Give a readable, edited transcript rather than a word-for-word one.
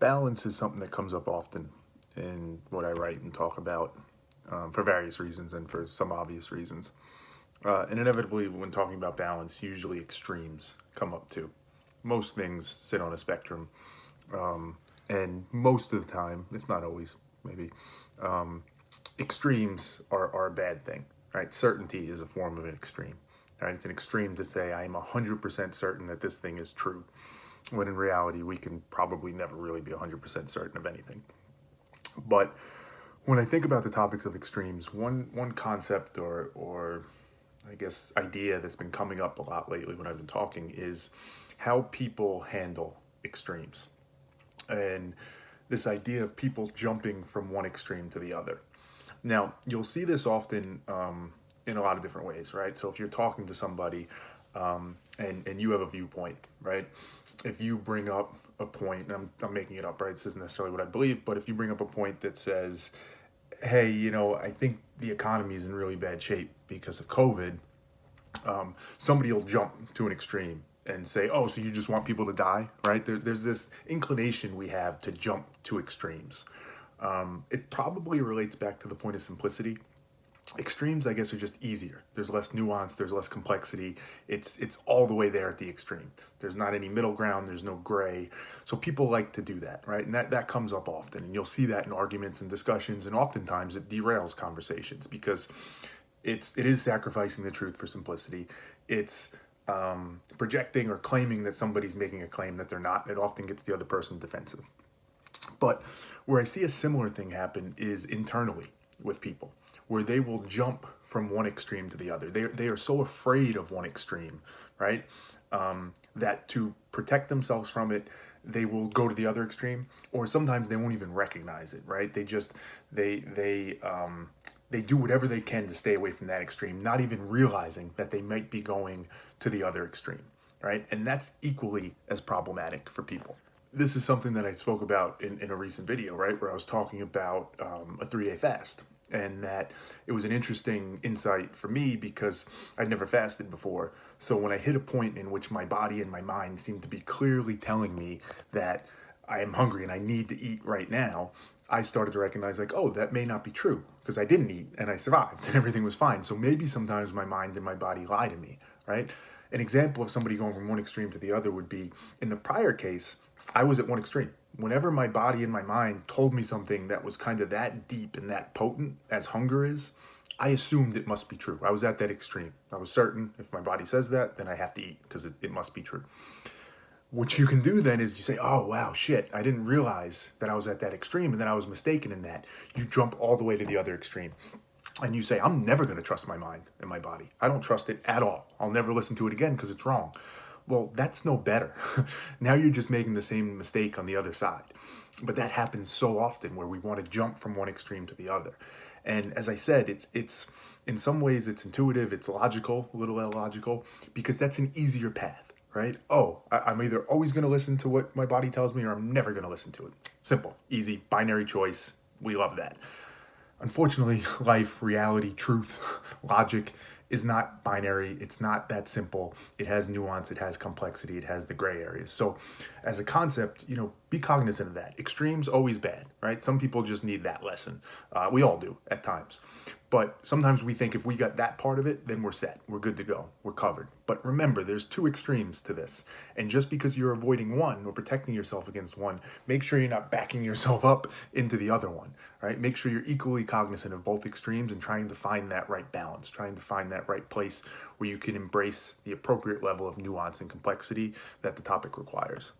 balance is something that comes up often in what I write and talk about for various reasons and for some obvious reasons. And inevitably, when talking about balance, usually extremes come up too. Most things sit on a spectrum, and most of the time, if not always, maybe, extremes are a bad thing, right? Certainty is a form of an extreme, right? It's an extreme to say I am 100% certain that this thing is true, when in reality, we can probably never really be 100% certain of anything. But when I think about the topics of extremes, one concept or I guess idea that's been coming up a lot lately when I've been talking is how people handle extremes. And this idea of people jumping from one extreme to the other. Now, you'll see this often in a lot of different ways, right? So if you're talking to somebody and you have a viewpoint, right? If you bring up a point, and I'm making it up, right? This isn't necessarily what I believe, but if you bring up a point that says, hey, I think the economy is in really bad shape because of COVID, somebody will jump to an extreme and say, oh, so you just want people to die, right? There's this inclination we have to jump to extremes. It probably relates back to the point of simplicity. Extremes, I guess, are just easier. There's less nuance, there's less complexity. It's all the way there at the extreme. There's not any middle ground, there's no gray. So people like to do that, right? And that comes up often. And you'll see that in arguments and discussions, and oftentimes it derails conversations because it is sacrificing the truth for simplicity. It's projecting or claiming that somebody's making a claim that they're not. It often gets the other person defensive. But where I see a similar thing happen is internally with people, where they will jump from one extreme to the other. They are so afraid of one extreme, right? That to protect themselves from it, they will go to the other extreme, or sometimes they won't even recognize it, right? They do whatever they can to stay away from that extreme, not even realizing that they might be going to the other extreme, right? And that's equally as problematic for people. This is something that I spoke about in a recent video, right? Where I was talking about a 3-day fast, and that it was an interesting insight for me because I'd never fasted before. So when I hit a point in which my body and my mind seemed to be clearly telling me that I am hungry and I need to eat right now, I started to recognize like, oh, that may not be true because I didn't eat and I survived and everything was fine. So maybe sometimes my mind and my body lie to me, right? An example of somebody going from one extreme to the other would be in the prior case, I was at one extreme. Whenever my body and my mind told me something that was kind of that deep and that potent as hunger is, I assumed it must be true. I was at that extreme. I was certain if my body says that, then I have to eat because it must be true. What you can do then is you say, oh, wow, shit, I didn't realize that I was at that extreme and that I was mistaken in that. You jump all the way to the other extreme. And you say, I'm never going to trust my mind and my body. I don't trust it at all. I'll never listen to it again because it's wrong. Well, that's no better. Now you're just making the same mistake on the other side. But that happens so often where we want to jump from one extreme to the other. And as I said, it's in some ways it's intuitive, it's logical, a little illogical, because that's an easier path, right? Oh, I'm either always going to listen to what my body tells me or I'm never going to listen to it. Simple, easy, binary choice. We love that. Unfortunately, life, reality, truth, logic is not binary. It's not that simple. It has nuance, it has complexity, it has the gray areas. So as a concept, be cognizant of that. Extremes, always bad, right? Some people just need that lesson. We all do at times. But sometimes we think if we got that part of it, then we're set. We're good to go. We're covered. But remember, there's two extremes to this. And just because you're avoiding one or protecting yourself against one, make sure you're not backing yourself up into the other one, right? Make sure you're equally cognizant of both extremes and trying to find that right balance, trying to find that right place where you can embrace the appropriate level of nuance and complexity that the topic requires.